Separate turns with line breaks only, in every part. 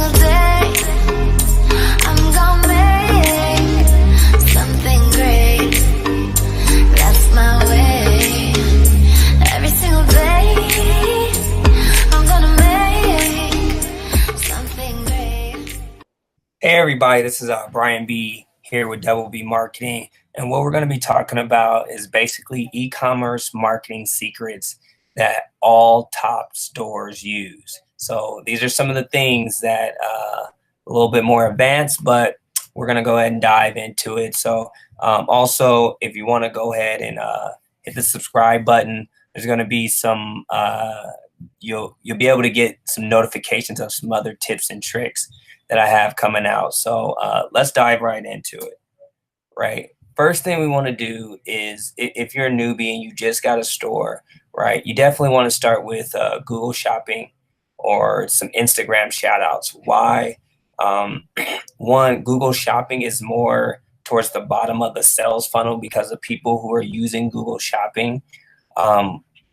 single day, I'm gonna make something great. That's my way. Every single day, I'm gonna make something great.
Hey everybody, this is Brian B here with Double B Marketing, and what we're going to be talking about is basically e-commerce marketing secrets that all top stores use. So these are some of the things that a little bit more advanced, but we're going to go ahead and dive into it. So also, if you want to go ahead and hit the subscribe button, there's going to be some you'll be able to get some notifications of some other tips and tricks that I have coming out. So let's dive right into it. Right. First thing we want to do is if you're a newbie and you just got a store, right, you definitely want to start with Google Shopping or some Instagram shout outs. Why? One, Google Shopping is more towards the bottom of the sales funnel because the people who are using Google Shopping,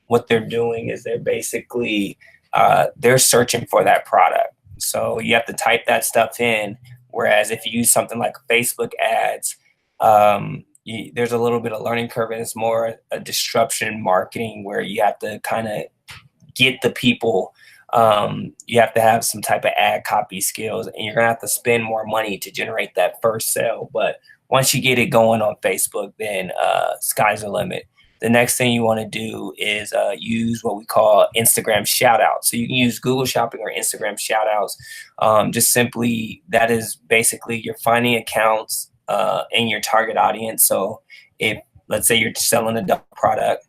what they're doing is they're basically they're searching for that product. So you have to type that stuff in. Whereas if you use something like Facebook ads, there's a little bit of learning curve, and it's more a disruption marketing where you have to kind of get the people. You have to have some type of ad copy skills, and you're gonna have to spend more money to generate that first sale. But once you get it going on Facebook, then sky's the limit. The next thing you want to do is use what we call Instagram shout outs. So you can use Google Shopping or Instagram shout outs. Just simply, that is basically you're finding accounts in your target audience. So if, let's say, you're selling a dog product,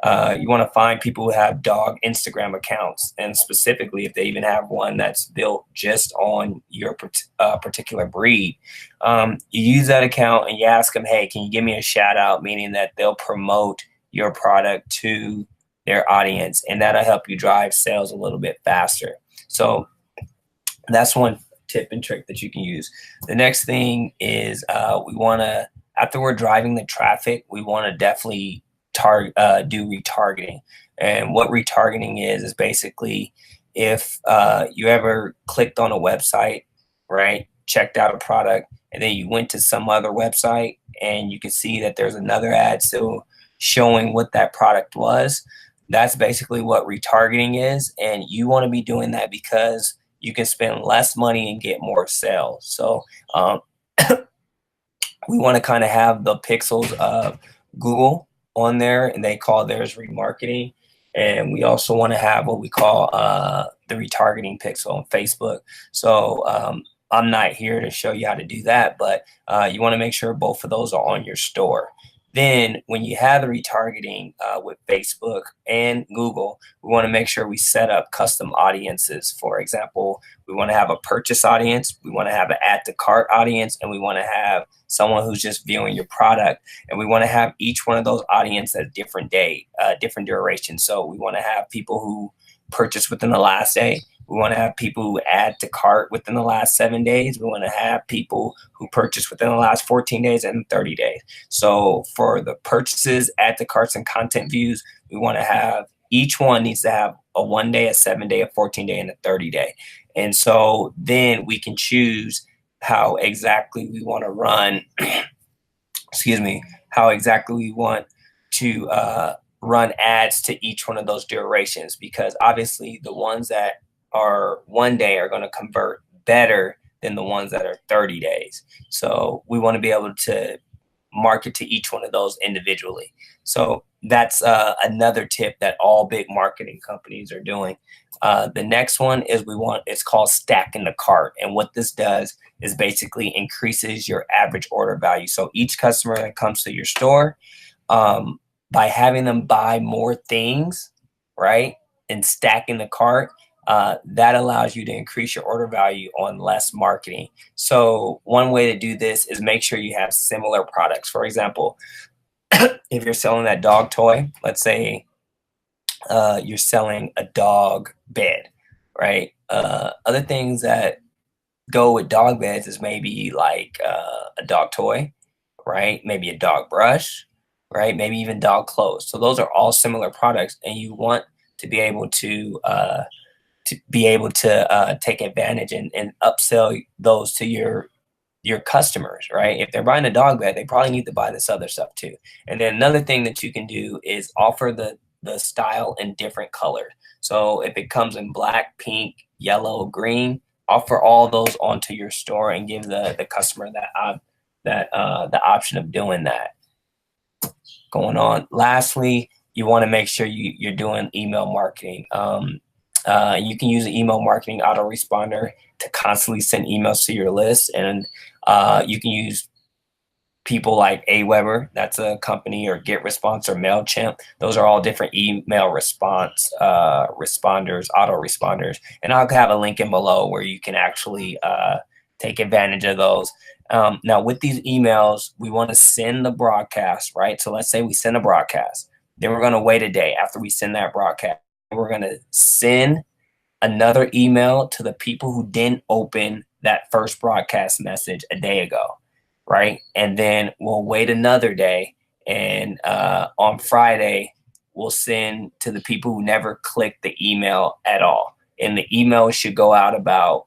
you want to find people who have dog Instagram accounts, and specifically if they even have one that's built just on your particular breed. You use that account and you ask them, hey, can you give me a shout out, meaning that they'll promote your product to their audience, and that'll help you drive sales a little bit faster. So that's one tip and trick that you can use. The next thing is we want to, after we're driving the traffic, we want to definitely do retargeting. And what retargeting is basically if you ever clicked on a website, right, checked out a product, and then you went to some other website and you can see that there's another ad still showing what that product was. That's basically what retargeting is. And you want to be doing that because you can spend less money and get more sales. So we want to kind of have the pixels of Google on there, and they call theirs remarketing. And we also want to have what we call the retargeting pixel on Facebook. So I'm not here to show you how to do that, but you want to make sure both of those are on your store. Then when you have the retargeting with Facebook and Google, we want to make sure we set up custom audiences. For example, we want to have a purchase audience, we want to have an add to cart audience, and we want to have someone who's just viewing your product. And we want to have each one of those audiences at a different day, different duration. So we want to have people who purchase within the last day. We want to have people who add to cart within the last 7 days. We want to have people who purchase within the last 14 days and 30 days. So for the purchases, add to carts, and content views, we want to have, each one needs to have a 1 day, a 7 day, a 14 day, and a 30 day. And so then we can choose how exactly we want to run, how exactly we want to run ads to each one of those durations, because obviously the ones that are 1 day are going to convert better than the ones that are 30 days. So we want to be able to market to each one of those individually. So that's another tip that all big marketing companies are doing. The next one is it's called stacking the cart. And what this does is basically increases your average order value. So each customer that comes to your store, by having them buy more things, right, and stacking the cart, that allows you to increase your order value on less marketing. So one way to do this is make sure you have similar products. For example, if you're selling that dog toy, let's say you're selling a dog bed, right? Other things that go with dog beds is maybe like a dog toy, right? Maybe a dog brush, right? Maybe even dog clothes. So those are all similar products, and you want to be able to to be able to take advantage and upsell those to your customers, right? If they're buying a dog bed, they probably need to buy this other stuff too. And then another thing that you can do is offer the style in different colors. So if it comes in black, pink, yellow, green, offer all those onto your store and give the customer the option of doing that. Going on. Lastly, you want to make sure you're doing email marketing. You can use an email marketing autoresponder to constantly send emails to your list, and you can use people like Aweber, that's a company, or GetResponse or MailChimp. Those are all different email response responders, autoresponders, and I'll have a link in below where you can actually take advantage of those. Now, with these emails, we want to send the broadcast, right? So let's say we send a broadcast. Then we're going to wait a day after we send that broadcast. We're going to send another email to the people who didn't open that first broadcast message a day ago, right? And then we'll wait another day. And on Friday, we'll send to the people who never clicked the email at all. And the email should go out about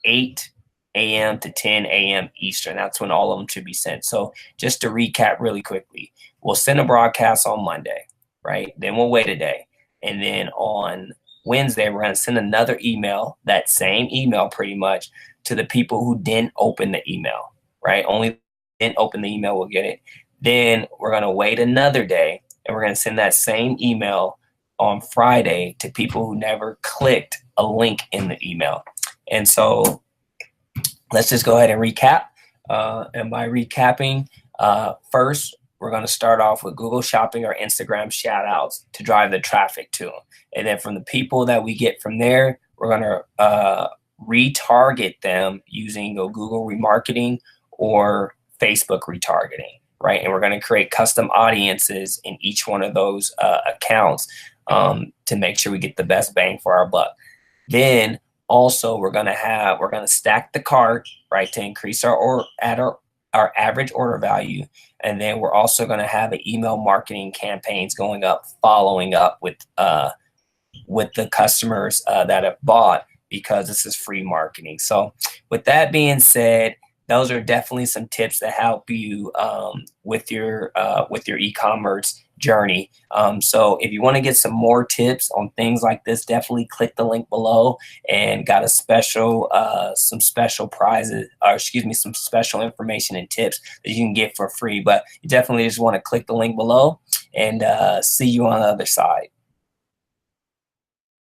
8 a.m. to 10 a.m. Eastern. That's when all of them should be sent. So just to recap really quickly, we'll send a broadcast on Monday, right? Then we'll wait a day. And then on Wednesday, we're going to send another email, that same email pretty much, to the people who didn't open the email, right? Only didn't open the email will get it. Then we're going to wait another day, and we're going to send that same email on Friday to people who never clicked a link in the email. And so let's just go ahead and recap. And by recapping, first, we're going to start off with Google Shopping or Instagram shout outs to drive the traffic to them. And then from the people that we get from there, we're going to retarget them using Google remarketing or Facebook retargeting, right? And we're going to create custom audiences in each one of those accounts to make sure we get the best bang for our buck. Then also we're going to stack the cart, right, to increase our average order value. And then we're also going to have an email marketing campaigns going up, following up with the customers that have bought, because this is free marketing. So with that being said, those are definitely some tips that help you with your e-commerce journey. So if you want to get some more tips on things like this, definitely click the link below, and got a special some special prizes, or some special information and tips that you can get for free. But you definitely just want to click the link below, and see you on the other side.